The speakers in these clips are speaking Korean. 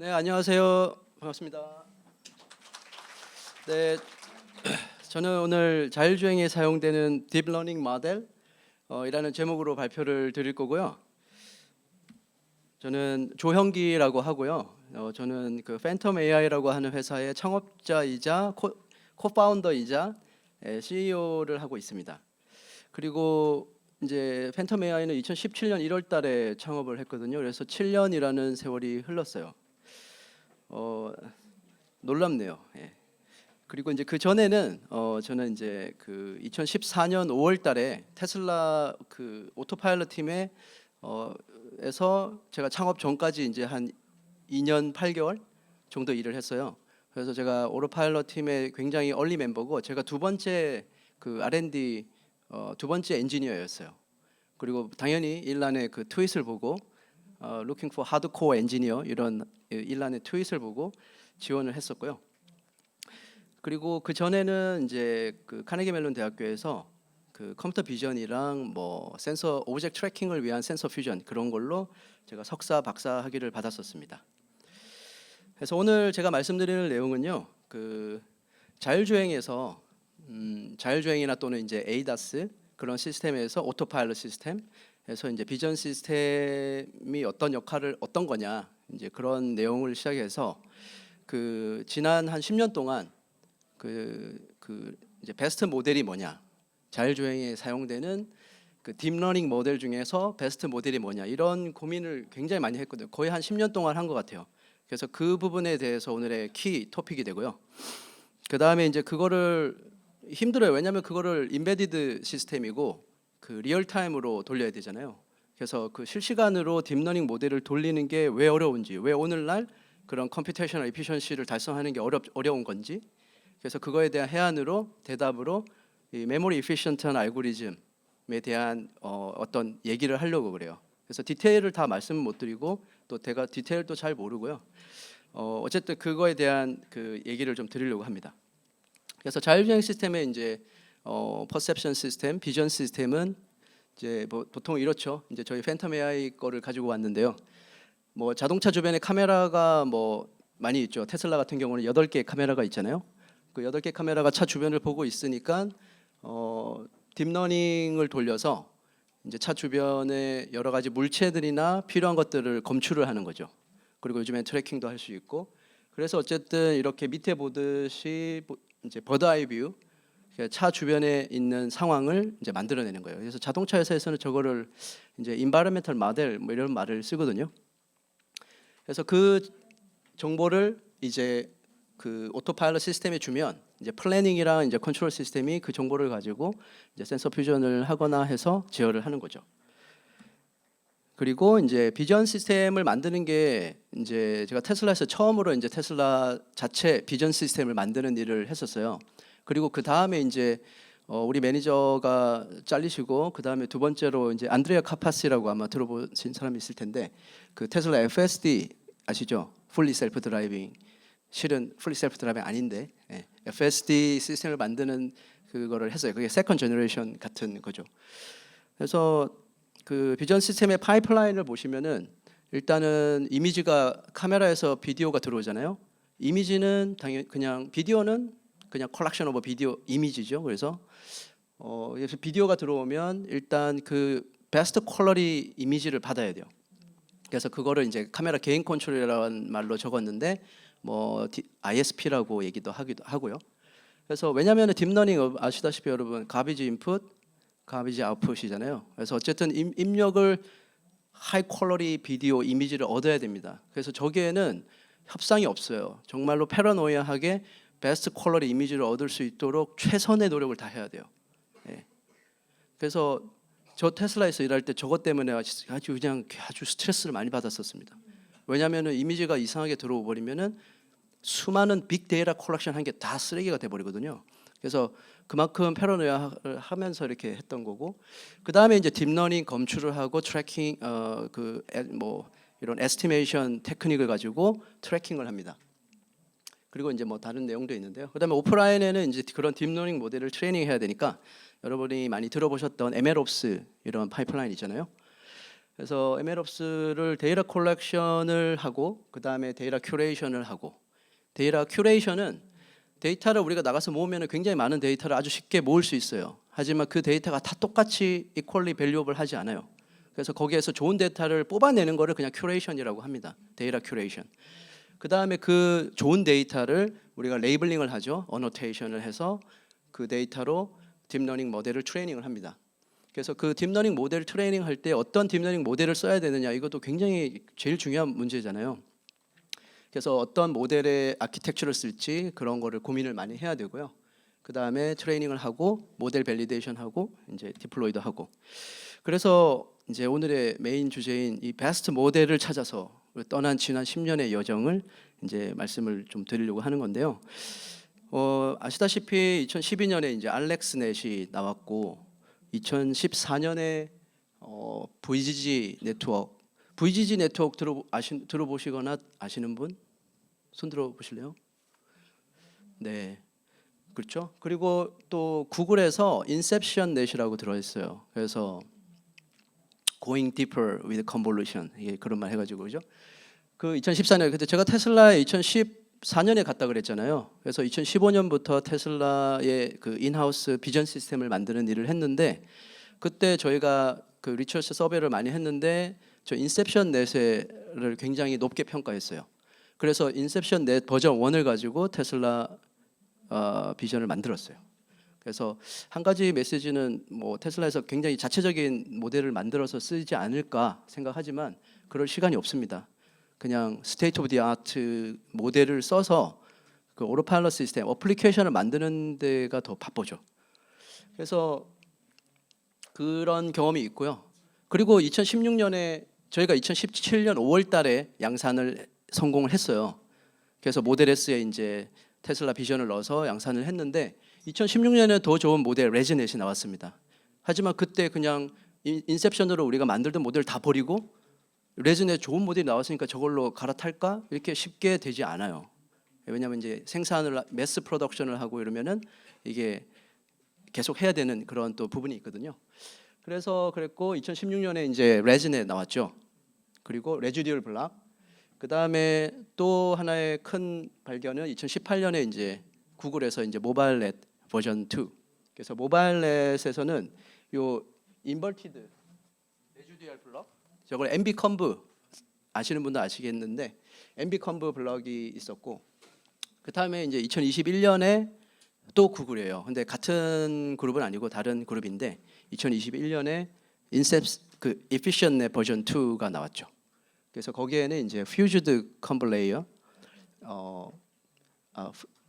네, 안녕하세요. 반갑습니다. 네, 저는 오늘 자율주행에 사용되는 딥러닝 모델 이라는 제목으로 발표를 드릴 거고요. 저는 조형기라고 하고요. 저는 그 팬텀 AI라고 하는 회사의 창업자이자 코파운더이자 CEO를 하고 있습니다. 그리고 이제 팬텀 AI는 2017년 1월 달에 창업을 했거든요. 그래서 7년이라는 세월이 흘렀어요. 놀랍네요. 예. 그리고 이제 그 전에는 저는 이제 그 2014년 5월달에 테슬라 그 오토파일럿 팀에 에서 제가 창업 전까지 이제 한 2년 8개월 정도 일을 했어요. 그래서 제가 오토파일럿 팀의 굉장히 얼리 멤버고 제가 두 번째 그 R&D 두 번째 엔지니어였어요. 그리고 당연히 일란의 그 트윗을 보고 Looking for hardcore engineer 이런 일란의 트윗을 보고 지원을 했었고요. 그리고 그 전에는 이제 그 카네기 멜론 대학교에서 그 컴퓨터 비전이랑 뭐 센서 오브젝트 트래킹을 위한 센서 퓨전 그런 걸로 제가 석사 박사 학위를 받았었습니다. 그래서 오늘 제가 말씀드리는 내용은요. 그 자율주행에서 자율주행이나 또는 이제 ADAS 그런 시스템에서 오토파일럿 시스템에서 이제 비전 시스템이 어떤 역할을 어떤 거냐 이제 그런 내용을 시작해서 그 지난 한 10년 동안 그 이제 베스트 모델이 뭐냐, 자율주행에 사용되는 그 딥러닝 모델 중에서 베스트 모델이 뭐냐 이런 고민을 굉장히 많이 했거든요. 거의 한 10년 동안 한 것 같아요. 그래서 그 부분에 대해서 오늘의 키 토픽이 되고요. 그 다음에 이제 그거를 힘들어요. 왜냐하면 그거를 인베디드 시스템이고 그 리얼 타임으로 돌려야 되잖아요. 그래서 그 실시간으로 딥러닝 모델을 돌리는 게 왜 어려운지, 왜 오늘날 그런 컴퓨테이셔널 에피션시를 달성하는 게 어려운 건지. 그래서 그거에 대한 해안으로 대답으로 이 메모리 이피션트한 알고리즘에 대한 어떤 얘기를 하려고 그래요. 그래서 디테일을 다 말씀을 못 드리고 또 제가 디테일도 잘 모르고요. 어쨌든 그거에 대한 그 얘기를 좀 드리려고 합니다. 그래서 자율주행 시스템의 이제 퍼셉션 시스템, 비전 시스템은 이제 뭐 보통 이렇죠. 이제 저희 팬텀 AI 거를 가지고 왔는데요. 뭐 자동차 주변에 카메라가 뭐 많이 있죠. 테슬라 같은 경우는 8개의 카메라가 있잖아요. 그 8개 카메라가 차 주변을 보고 있으니까 딥러닝을 돌려서 이제 차 주변에 여러 가지 물체들이나 필요한 것들을 검출을 하는 거죠. 그리고 요즘엔 트래킹도 할 수 있고. 그래서 어쨌든 이렇게 밑에 보듯이 이제 버드 아이 뷰 차 주변에 있는 상황을 이제 만들어내는 거예요. 그래서 자동차 회사에서는 저거를 이제 environmental model 뭐 이런 말을 쓰거든요. 그래서 그 정보를 이제 그 오토파일럿 시스템에 주면 이제 플래닝이랑 이제 컨트롤 시스템이 그 정보를 가지고 이제 센서 퓨전을 하거나 해서 제어를 하는 거죠. 그리고 이제 비전 시스템을 만드는 게 이제 제가 테슬라에서 처음으로 이제 테슬라 자체 비전 시스템을 만드는 일을 했었어요. 그리고 그 다음에 이제 우리 매니저가 잘리시고 그 다음에 두 번째로 이제 안드레아 카파시라고 아마 들어보신 사람이 있을 텐데 그 테슬라 FSD 아시죠? 풀리 셀프 드라이빙. 실은 풀리 셀프 드라이빙 아닌데 FSD 시스템을 만드는 그거를 했어요. 그게 세컨 제너레이션 같은 거죠. 그래서 그 비전 시스템의 파이프라인을 보시면은 일단은 이미지가 카메라에서 비디오가 들어오잖아요. 이미지는 당연 그냥 비디오는 그냥 컬렉션 오브 비디오 이미지죠. 그래서 비디오가 들어오면 일단 그 베스트 퀄러티 이미지를 받아야 돼요. 그래서 그거를 이제 카메라 게인 컨트롤이라는 말로 적었는데 뭐 ISP라고 얘기도 하기도 하고요. 그래서 왜냐하면 딥러닝 아시다시피 여러분 가비지 인풋, 가비지 아웃풋이잖아요. 그래서 어쨌든 입력을 하이 퀄러티 비디오 이미지를 얻어야 됩니다. 그래서 저기에는 협상이 없어요. 정말로 패러노이아하게 베스트 퀄러티 이미지를 얻을 수 있도록 최선의 노력을 다 해야 돼요. 예. 그래서 저 테슬라에서 일할 때 저것 때문에 아주 그냥 아주 스트레스를 많이 받았었습니다. 왜냐하면 이미지가 이상하게 들어오 버리면은 수많은 빅데이터 컬렉션 한 게 다 쓰레기가 돼 버리거든요. 그래서 그만큼 패러노이아를 하면서 이렇게 했던 거고, 그 다음에 이제 딥러닝 검출을 하고 트래킹 뭐 이런 에스티메이션 테크닉을 가지고 트래킹을 합니다. 그리고 이제 뭐 다른 내용도 있는데요. 그다음에 오프라인에는 이제 그런 딥러닝 모델을 트레이닝해야 되니까 여러분이 많이 들어보셨던 MLOps 이런 파이프라인 있잖아요. 그래서 MLOps를 데이터 콜렉션을 하고 그 다음에 데이터 큐레이션을 하고, 데이터 큐레이션은 데이터를 우리가 나가서 모으면 굉장히 많은 데이터를 아주 쉽게 모을 수 있어요. 하지만 그 데이터가 다 똑같이 equally valuable 하지 않아요. 그래서 거기에서 좋은 데이터를 뽑아내는 거를 그냥 큐레이션이라고 합니다. 데이터 큐레이션. 그 다음에 그 좋은 데이터를 우리가 레이블링을 하죠. 어노테이션을 해서 그 데이터로 딥러닝 모델을 트레이닝을 합니다. 그래서 그 딥러닝 모델 트레이닝 할 때 어떤 딥러닝 모델을 써야 되느냐, 이것도 굉장히 제일 중요한 문제잖아요. 그래서 어떤 모델의 아키텍처를 쓸지 그런 거를 고민을 많이 해야 되고요. 그 다음에 트레이닝을 하고 모델 밸리데이션 하고 이제 디플로이드 하고. 그래서 이제 오늘의 메인 주제인 이 베스트 모델을 찾아서 떠난 지난 10년의 여정을 이제 말씀을 좀 드리려고 하는 건데요. 아시다시피 2012년에 이제 알렉스넷이 나왔고 2014년에 VGG 네트워크, VGG 네트워크 들어보시거나 아시는 분? 손 들어보실래요? 네, 그렇죠. 그리고 또 구글에서 인셉션 넷이라고 들어있어요. 그래서 Going deeper with convolution, 이게 그런 말 해가지고, 그죠? 그 2014년 그때 제가 테슬라에 2014년에 갔다 그랬잖아요. 그래서 2015년부터 테슬라의 그 인하우스 비전 시스템을 만드는 일을 했는데, 그때 저희가 그 리서치 서베이를 많이 했는데 저 인셉션 넷을 굉장히 높게 평가했어요. 그래서 인셉션 넷 버전 1을 가지고 테슬라 비전을 만들었어요. 그래서 한 가지 메시지는 뭐 테슬라에서 굉장히 자체적인 모델을 만들어서 쓰지 않을까 생각하지만 그럴 시간이 없습니다. 그냥 스테이트 오브 디 아트 모델을 써서 그 오토파일럿 시스템 어플리케이션을 만드는 데가 더 바쁘죠. 그래서 그런 경험이 있고요. 그리고 2016년에 저희가 2017년 5월 달에 양산을 성공을 했어요. 그래서 모델 S에 이제 테슬라 비전을 넣어서 양산을 했는데 2016년에 더 좋은 모델 레지넷이 나왔습니다. 하지만 그때 그냥 인셉션으로 우리가 만들던 모델을 다 버리고 레지넷 좋은 모델이 나왔으니까 저걸로 갈아탈까? 이렇게 쉽게 되지 않아요. 왜냐하면 이제 생산을 매스 프로덕션을 하고 이러면은 이게 계속 해야 되는 그런 또 부분이 있거든요. 그래서 그랬고 2016년에 이제 레지넷 나왔죠. 그리고 레지듀얼 블락. 그 다음에 또 하나의 큰 발견은 2018년에 이제 구글에서 이제 모바일넷 버전 2. 그래서 모바일넷에서는 요 인버티드 레지듀얼 블럭, 저걸 MB 컨브 아시는 분도 아시겠는데 MB 컨브 블럭이 있었고, 그 다음에 이제 2021년에 또 구글이에요. 근데 같은 그룹은 아니고 다른 그룹인데 2021년에 인셉 그 efficientnet 버전 2가 나왔죠. 그래서 거기에는 이제 fused conv layer,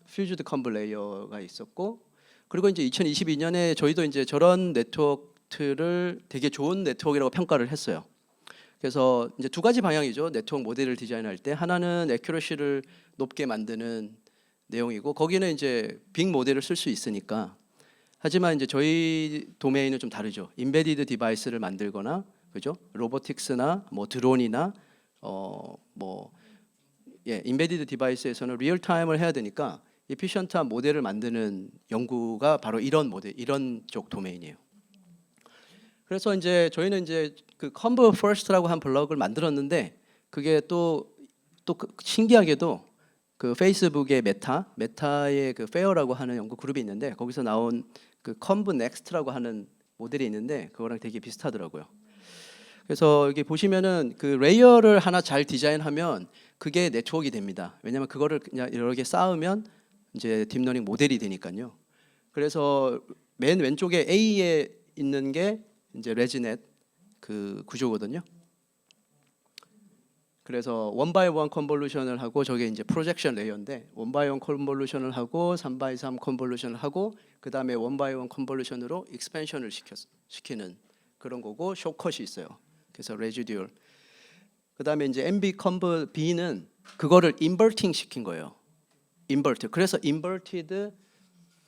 fused conv layer가 있었고, 그리고 이제 2022년에 저희도 이제 저런 네트워크를 되게 좋은 네트워크라고 평가를 했어요. 그래서 이제 두 가지 방향이죠. 네트워크 모델을 디자인할 때 하나는 애큐러시를 높게 만드는 내용이고, 거기는 이제 빅 모델을 쓸 수 있으니까. 하지만 이제 저희 도메인은 좀 다르죠. 인베디드 디바이스를 만들거나, 그죠? 로보틱스나 뭐 드론이나 인베디드 디바이스에서는 리얼 타임을 해야 되니까 에피션트한 모델을 만드는 연구가 바로 이런 모델, 이런 쪽 도메인이에요. 그래서 이제 저희는 이제 그 컨브 퍼스트라고 한 블럭을 만들었는데, 그게 또 신기하게도 그 페이스북의 메타의 그 페어라고 하는 연구 그룹이 있는데 거기서 나온 그 컨브 넥스트라고 하는 모델이 있는데 그거랑 되게 비슷하더라고요. 그래서 여기 보시면은 그 레이어를 하나 잘 디자인하면 그게 네트워크가 됩니다. 왜냐하면 그거를 그냥 여러 개 쌓으면 이제 딥러닝 모델이 되니까요. 그래서 맨 왼쪽에 A에 있는 게 이제 레지넷 그 구조거든요. 그래서 원바이1 컨볼루션을 하고 저게 이제 프로젝션 레이어인데 원바이1 컨볼루션을 하고 3x3 컨볼루션을 하고 그 다음에 원바이1 컨볼루션으로 익스펜션을 시키는 그런 거고, 숏컷이 있어요. 그래서 레지듀얼. 그 다음에 이제 MB 컨브 B는 그거를 인버팅 시킨 거예요. 인버트. 그래서 인버티드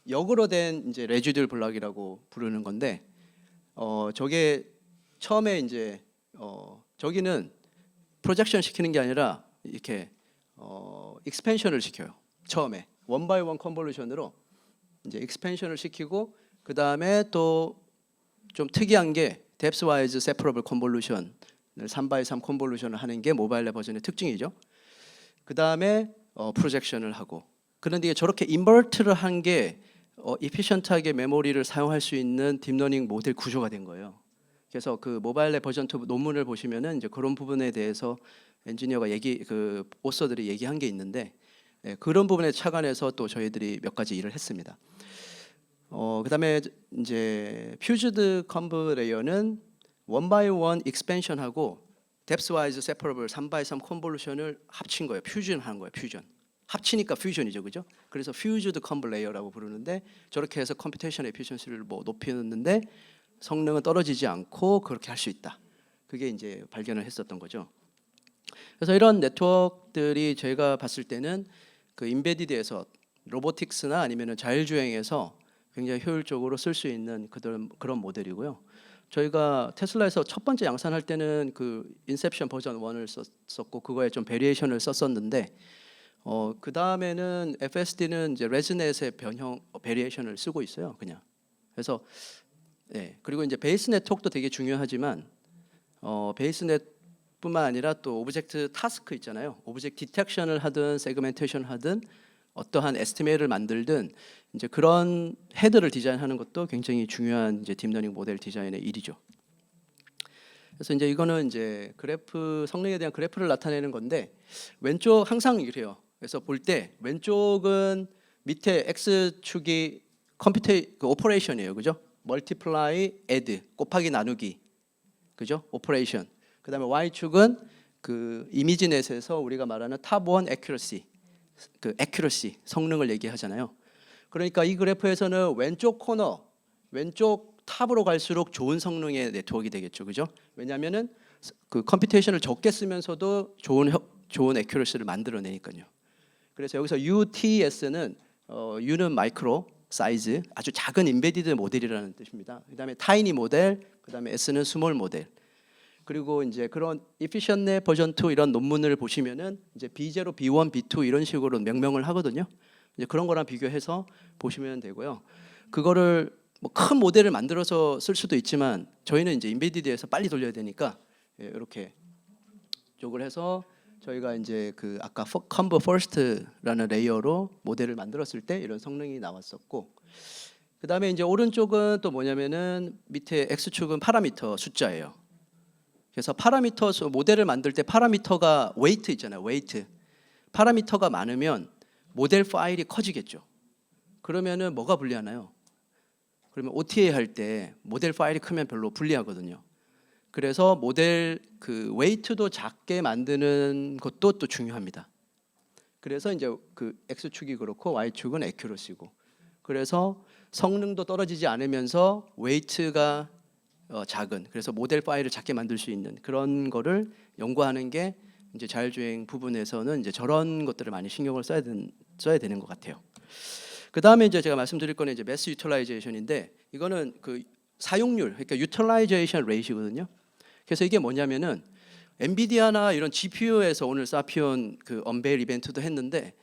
역으로 된 이제 레지듀얼 블럭이라고 부르는 건데, 저게 처음에 이제 저기는 프로젝션 시키는 게 아니라 이렇게 익스펜션을 시켜요. 처음에 원바이1 컨볼루션으로 이제 익스펜션을 시키고, 그 다음에 또 좀 특이한 게 뎁스와이즈 세퍼러블 컨볼루션 3x3 컨볼루션을 하는 게 모바일 랩 버전의 특징이죠. 그 다음에 프로젝션을 하고, 그런데 저렇게 인버트를 한 게 이피션트하게 메모리를 사용할 수 있는 딥러닝 모델 구조가 된 거예요. 그래서 그 모바일 랩 버전 2 논문을 보시면은 이제 그런 부분에 대해서 엔지니어가 그 오서들이 얘기한 게 있는데, 그런 부분에 착안해서 또 저희들이 몇 가지 일을 했습니다. 그다음에 이제 퓨즈드 컴브 레이어는 원 바이 원 익스펜션하고 뎁스 와이즈 세퍼러블 3x3 컨볼루션을 합친 거예요. 퓨전한 거예요. 퓨전. 합치니까 퓨전이죠, 그죠? 그래서 퓨즈드 컴브 레이어라고 부르는데, 저렇게 해서 컴퓨테이션 에피션시를 뭐 높이는데 성능은 떨어지지 않고 그렇게 할 수 있다. 그게 이제 발견을 했었던 거죠. 그래서 이런 네트워크들이 제가 봤을 때는 그 인베디드에서 로보틱스나 아니면은 자율주행에서 굉장히 효율적으로 쓸 수 있는 그런 모델이고요. 저희가 테슬라에서 첫 번째 양산할 때는 그 인셉션 버전 1을 썼었고, 그거에 좀 베리에이션을 썼었는데, 그 다음에는 FSD는 이제 레즈넷의 변형 베리에이션을 쓰고 있어요, 그냥. 그래서 그리고 이제 베이스 네트워크도 되게 중요하지만 베이스 넷뿐만 아니라 또 오브젝트 타스크 있잖아요. 오브젝트 디텍션을 하든 세그멘테이션 하든 어떠한 에스티메이트를 만들든 이제 그런 헤드를 디자인하는 것도 굉장히 중요한 이제 딥러닝 모델 디자인의 일이죠. 그래서 이제 이거는 이제 그래프 성능에 대한 그래프를 나타내는 건데, 왼쪽 항상 이래요. 그래서 볼 때 왼쪽은 밑에 x 축이 그 오퍼레이션이에요, 그죠? 멀티플라이, 애드, 곱하기 나누기, 그죠? 오퍼레이션. 그다음에 y 축은 그 이미지넷에서 우리가 말하는 탑1 애큐러시, 그 애큐러시 성능을 얘기하잖아요. 그러니까 이 그래프에서는 왼쪽 코너, 왼쪽 탑으로 갈수록 좋은 성능의 네트워크가 되겠죠, 그죠? 왜냐하면은 그 컴퓨테이션을 적게 쓰면서도 좋은 애큐러시를 만들어내니까요. 그래서 여기서 UTS는 U는 마이크로 사이즈, 아주 작은 인베디드 모델이라는 뜻입니다. 그다음에 타이니 모델, 그다음에 S는 스몰 모델. 그리고 이제 그런 efficient 버전 2 이런 논문을 보시면은 이제 B0, B1, B2 이런 식으로 명명을 하거든요. 이제 그런 거랑 비교해서 보시면 되고요. 그거를 뭐 큰 모델을 만들어서 쓸 수도 있지만 저희는 이제 인베디드에서 빨리 돌려야 되니까 이렇게 쪽을 해서 저희가 이제 그 아까 컴브 퍼스트라는 레이어로 모델을 만들었을 때 이런 성능이 나왔었고, 그다음에 이제 오른쪽은 또 뭐냐면은 밑에 X축은 파라미터 숫자예요. 그래서 파라미터 모델을 만들 때 파라미터가 웨이트 있잖아요. 웨이트. 파라미터가 많으면 모델 파일이 커지겠죠. 그러면은 뭐가 불리하나요? 그러면 OTA 할 때 모델 파일이 크면 별로 불리하거든요. 그래서 모델 그 웨이트도 작게 만드는 것도 또 중요합니다. 그래서 이제 그 X축이 그렇고 Y축은 애큐러시고, 그래서 성능도 떨어지지 않으면서 웨이트가 작은, 그래서 모델 파일을 작게 만들 수 있는 그런 거를 연구하는 게 이제 자율주행 부분에서는 이제 저런 것들을 많이 신경을 써야 되는 것 같아요. 그 다음에 이제 제가 말씀드릴 거는 이제 매스 유틸라이제이션인데, 이거는 그 사용률, 그러니까 유틸라이제이션 레이시거든요. 그래서 이게 뭐냐면은 엔비디아나 이런 GPU에서 오늘 사피온 그 언베일 이벤트도 했는데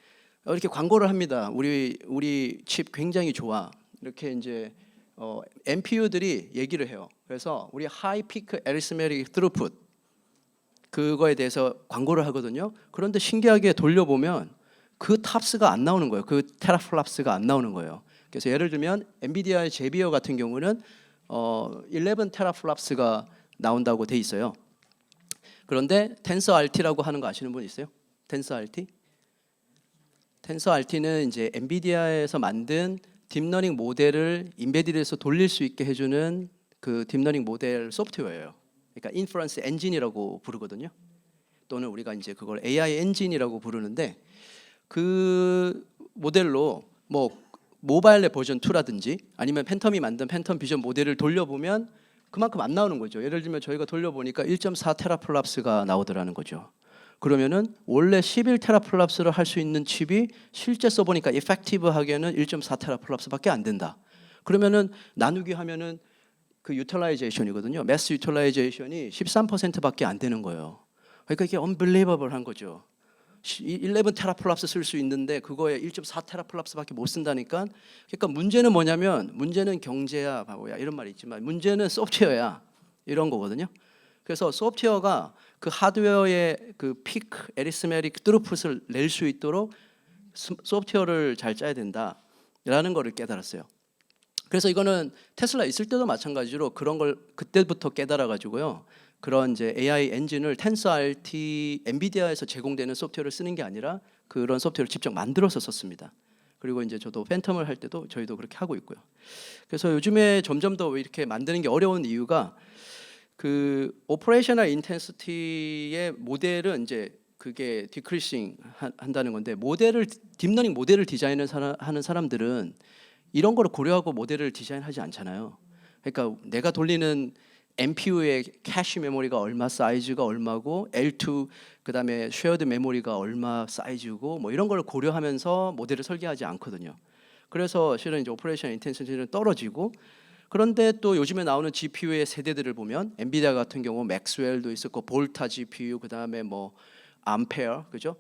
이렇게 광고를 합니다. 우리 칩 굉장히 좋아. 이렇게 이제 NPU들이 얘기를 해요. 그래서 우리 하이 피크 에리스메틱 트루풋 그거에 대해서 광고를 하거든요. 그런데 신기하게 돌려보면 그 탑스가 안 나오는 거예요. 그 테라플랍스가 안 나오는 거예요. 그래서 예를 들면 엔비디아의 제비어 같은 경우는 11 테라플랍스가 나온다고 돼 있어요. 그런데 텐서 RT라고 하는 거 아시는 분 있어요? 텐서 RT? 텐서 RT는 이제 엔비디아에서 만든 딥러닝 모델을 인베디드에서 돌릴 수 있게 해주는 그 딥러닝 모델 소프트웨어예요. 그러니까 인퍼런스 엔진이라고 부르거든요. 또는 우리가 이제 그걸 AI 엔진이라고 부르는데, 그 모델로 뭐 모바일 랩 버전 2라든지 아니면 팬텀이 만든 팬텀 비전 모델을 돌려보면 그만큼 안 나오는 거죠. 예를 들면 저희가 돌려보니까 1.4 테라플랍스가 나오더라는 거죠. 그러면은 원래 11 테라플랍스를 할 수 있는 칩이 실제 써보니까 이펙티브하게는 1.4 테라플랍스밖에 안 된다. 그러면은 나누기 하면은 그 유틸라이제이션이거든요. 매스 유틸라이제이션이 13%밖에 안 되는 거예요. 그러니까 이게 unbelievable한 거죠. 11 테라플랍스 쓸 수 있는데 그거에 1.4 테라플랍스밖에 못 쓴다니까. 그러니까 문제는 뭐냐면, 문제는 경제야 바보야 이런 말이 있지만 문제는 소프트웨어야 이런 거거든요. 그래서 소프트웨어가 그 하드웨어의 그 피크 에리스메틱 트루풋을 낼 수 있도록 소프트웨어를 잘 짜야 된다라는 거를 깨달았어요. 그래서 이거는 테슬라 있을 때도 마찬가지로 그런 걸 그때부터 깨달아 가지고요. 그런 이제 AI 엔진을 텐서RT 엔비디아에서 제공되는 소프트웨어를 쓰는 게 아니라 그런 소프트웨어를 직접 만들어서 썼습니다. 그리고 이제 저도 팬텀을 할 때도 저희도 그렇게 하고 있고요. 그래서 요즘에 점점 더 이렇게 만드는 게 어려운 이유가 그 오퍼레이셔널 인텐시티의 모델은 이제 그게 디크리싱 한다는 건데 모델을 딥러닝 모델을 하는 사람들은 이런 거를 고려하고 모델을 디자인하지 않잖아요. 그러니까 내가 돌리는 NPU의 캐시 메모리가 얼마 사이즈가 얼마고 L2 그다음에 쉐어드 메모리가 얼마 사이즈고 뭐 이런 걸 고려하면서 모델을 설계하지 않거든요. 그래서 실은 이제 오퍼레이션 인텐시티는 떨어지고 그런데 또 요즘에 나오는 GPU의 세대들을 보면 엔비디아 같은 경우 맥스웰도 있었고 볼타 GPU 그다음에 뭐 암페어 그죠?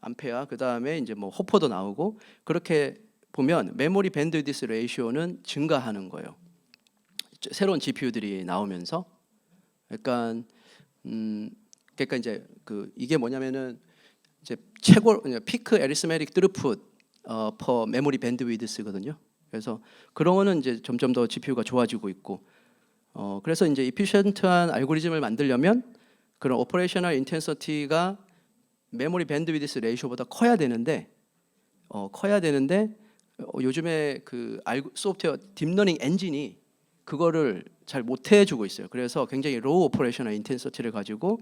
암페어 그다음에 이제 뭐 호퍼도 나오고 그렇게 보면 메모리 밴드위스 레이시오는 증가하는 거예요. 새로운 GPU들이 나오면서 그러니까 그러니까 이제 그 이게 뭐냐면은 이제 최고 피크 에리스메틱 트루풋 퍼 메모리 밴드위드스거든요. 그래서 그런 거는 이제 점점 더 GPU가 좋아지고 있고 그래서 이제 이피션트한 알고리즘을 만들려면 그런 오퍼레이셔널 인텐시티가 메모리 밴드위드스 레이시오보다 커야 되는데 요즘에 그 소프트웨어 딥러닝 엔진이 그거를 잘 못 해주고 있어요. 그래서 굉장히 로우 오퍼레이셔널 인텐시티를 가지고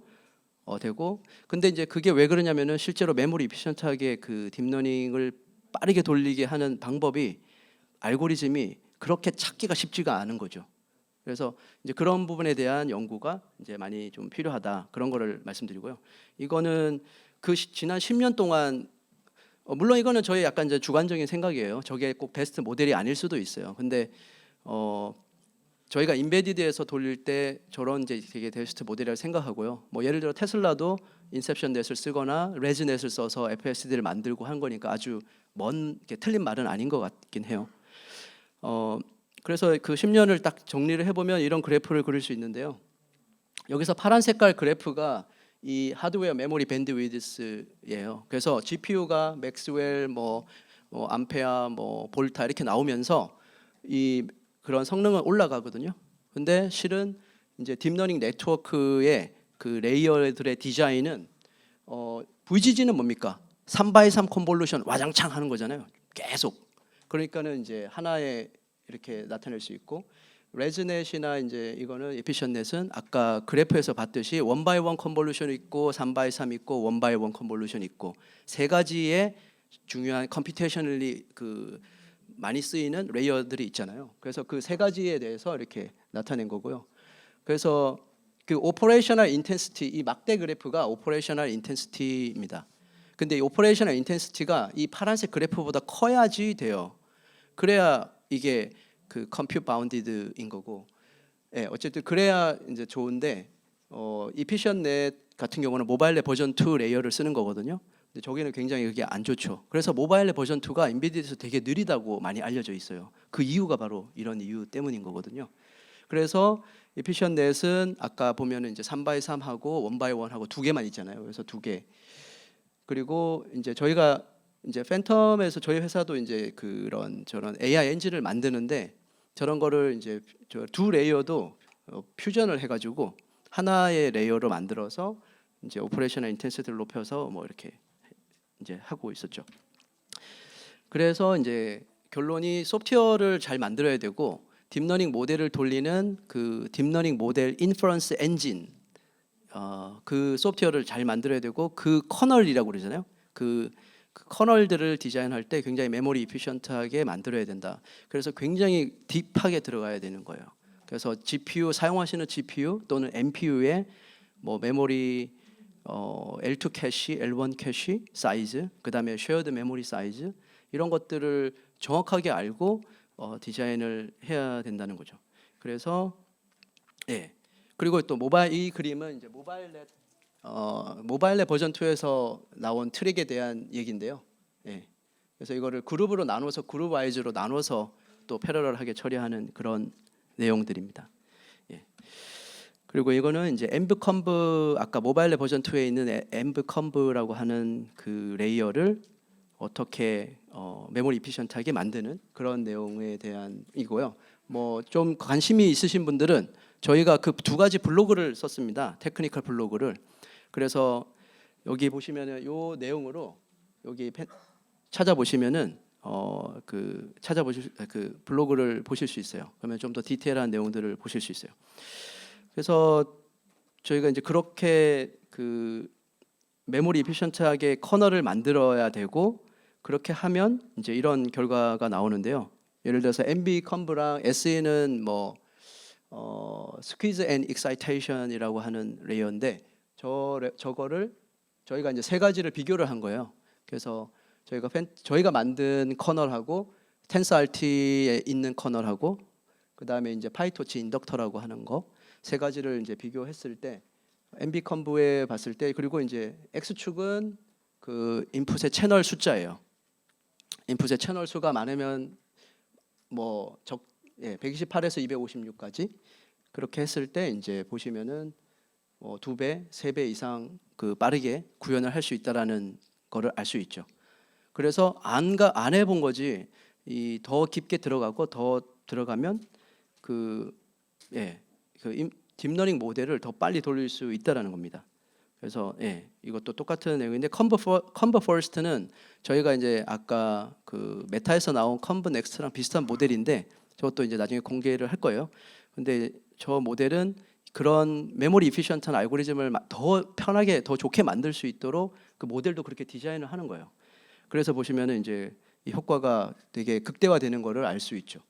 되고 근데 이제 그게 왜 그러냐면은 실제로 메모리 이피션트하게 그 딥러닝을 빠르게 돌리게 하는 방법이 알고리즘이 그렇게 찾기가 쉽지가 않은 거죠. 그래서 이제 그런 부분에 대한 연구가 이제 많이 좀 필요하다 그런 거를 말씀드리고요. 이거는 그 지난 10년 동안 물론 이거는 저희 약간 이제 주관적인 생각이에요. 저게 꼭 베스트 모델이 아닐 수도 있어요. 근데 저희가 인베디드에서 돌릴 때 저런 이제 되게 베스트 모델이라고 생각하고요. 뭐 예를 들어 테슬라도 인셉션 넷을 쓰거나 레즈넷을 써서 FSD를 만들고 한 거니까 아주 먼 틀린 말은 아닌 것 같긴 해요. 그래서 그 10년을 딱 정리를 해보면 이런 그래프를 그릴 수 있는데요. 여기서 파란 색깔 그래프가 이 하드웨어 메모리 밴드위드스예요. 그래서 GPU가 맥스웰, 뭐 암페어, 뭐 볼타 이렇게 나오면서 이 그런 성능은 올라가거든요. 근데 실은 이제 딥러닝 네트워크의 그 레이어들의 디자인은 VGG는 뭡니까? 3x3 컨볼루션 와장창 하는 거잖아요. 계속. 그러니까는 이제 하나에 이렇게 나타낼 수 있고 레즈넷이나 이제 이거는 에피션넷은 아까 그래프에서 봤듯이 1x1 컨볼루션 있고 3x3 있고 1x1 컨볼루션 있고 세 가지의 중요한 컴퓨테이셔널리 그 많이 쓰이는 레이어들이 있잖아요. 그래서 그 세 가지에 대해서 이렇게 나타낸 거고요. 그래서 그 오퍼레이셔널 인텐시티 이 막대 그래프가 오퍼레이셔널 인텐시티입니다. 근데 이 오퍼레이셔널 인텐시티가 이 파란색 그래프보다 커야지 돼요. 그래야 이게 그 컴퓨트 바운디드인 거고, 예, 어쨌든 그래야 이제 좋은데 이피션넷 같은 경우는 모바일넷 버전 2 레이어를 쓰는 거거든요. 근데 저기는 굉장히 그게 안 좋죠. 그래서 모바일넷 버전 2가 인비디드에서 되게 느리다고 많이 알려져 있어요. 그 이유가 바로 이런 이유 때문인 거거든요. 그래서 이피션넷은 아까 보면은 이제 3x3하고 1x1하고 두 개만 있잖아요. 그래서 두 개. 그리고 이제 저희가 이제 팬텀에서 저희 회사도 이제 그런 저런 AI 엔진을 만드는데 저런 거를 이제 두 레이어도 퓨전을 해가지고 하나의 레이어로 만들어서 이제 오퍼레이셔널 인텐시티를 높여서 뭐 이렇게 이제 하고 있었죠. 그래서 이제 결론이 소프트웨어를 잘 만들어야 되고 딥러닝 모델을 돌리는 그 딥러닝 모델 인퍼런스 엔진 그 소프트웨어를 잘 만들어야 되고 그 커널이라고 그러잖아요. 그 커널들을 디자인할 때 굉장히 메모리 이피션트하게 만들어야 된다. 그래서 굉장히 딥하게 들어가야 되는 거예요. 그래서 GPU 사용하시는 GPU 또는 NPU의 뭐 메모리 L2 캐시, L1 캐시 사이즈, 그다음에 쉐어드 메모리 사이즈 이런 것들을 정확하게 알고 디자인을 해야 된다는 거죠. 그래서 예. 그리고 또 모바일 이 그림은 이제 모바일넷 버전 2에서 나온 트릭에 대한 얘기인데요. 예. 그래서 이거를 그룹으로 나눠서 그룹 와이즈로 나눠서 또 패러럴하게 처리하는 그런 내용들입니다. 예. 그리고 이거는 이제 엠브컴브, 아까 모바일의 버전 2에 있는 엠브컴브라고 하는 그 레이어를 어떻게 메모리 이피션트하게 만드는 그런 내용에 대한 이고요. 뭐 좀 관심이 있으신 분들은 저희가 그 두 가지 블로그를 썼습니다. 테크니컬 블로그를. 그래서 여기 보시면은 요 내용으로 여기 찾아보시면은 찾아보실 그 블로그를 보실 수 있어요. 그러면 좀 더 디테일한 내용들을 보실 수 있어요. 그래서 저희가 이제 그렇게 그 메모리 이피션트하게 커널을 만들어야 되고, 그렇게 하면 이제 이런 결과가 나오는데요. 예를 들어서 MB 컴브랑 SE는 뭐 스퀴즈 앤 익사이테이션이라고 하는 레이어인데, 저거를 저희가 이제 세 가지를 비교를 한 거예요. 그래서 저희가 만든 커널하고 텐서RT에 있는 커널하고 그다음에 이제 파이토치 인덕터라고 하는 거 세 가지를 이제 비교했을 때, MB 컴브에 봤을 때, 그리고 이제 X축은 그 인풋의 채널 숫자예요. 인풋의 채널 수가 많으면 128에서 256까지 그렇게 했을 때 이제 보시면은 2배, 3배 이상 그 빠르게 구현을 할 수 있다라는 거를 알 수 있죠. 그래서 안 해본 거지, 이 더 깊게 들어가고 더 들어가면 딥러닝 모델을 더 빨리 돌릴 수 있다라는 겁니다. 그래서 이것도 똑같은 내용인데, 컨버 퍼스트는 저희가 이제 아까 그 메타에서 나온 컨버 넥스트랑 비슷한 모델인데, 저것도 이제 나중에 공개를 할 거예요. 근데 저 모델은 그런 메모리 이피션트한 알고리즘을 더 편하게, 더 좋게 만들 수 있도록 그 모델도 그렇게 디자인을 하는 거예요. 그래서 보시면은 이제 이 효과가 되게 극대화되는 거를 알 수 있죠.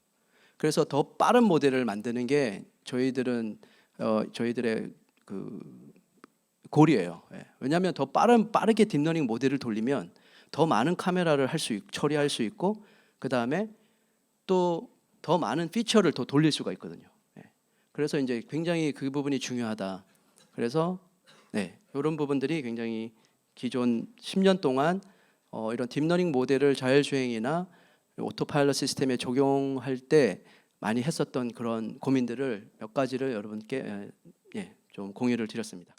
그래서 더 빠른 모델을 만드는 게 저희들의 그 골이에요. 왜냐하면 더 빠르게 딥러닝 모델을 돌리면 더 많은 카메라를 처리할 수 있고, 그 다음에 또 더 많은 피처를 더 돌릴 수가 있거든요. 그래서 이제 굉장히 그 부분이 중요하다. 그래서 이런 부분들이 굉장히 기존 10년 동안 이런 딥러닝 모델을 자율주행이나 오토파일럿 시스템에 적용할 때 많이 했었던 그런 고민들을 몇 가지를 여러분께 좀 공유를 드렸습니다.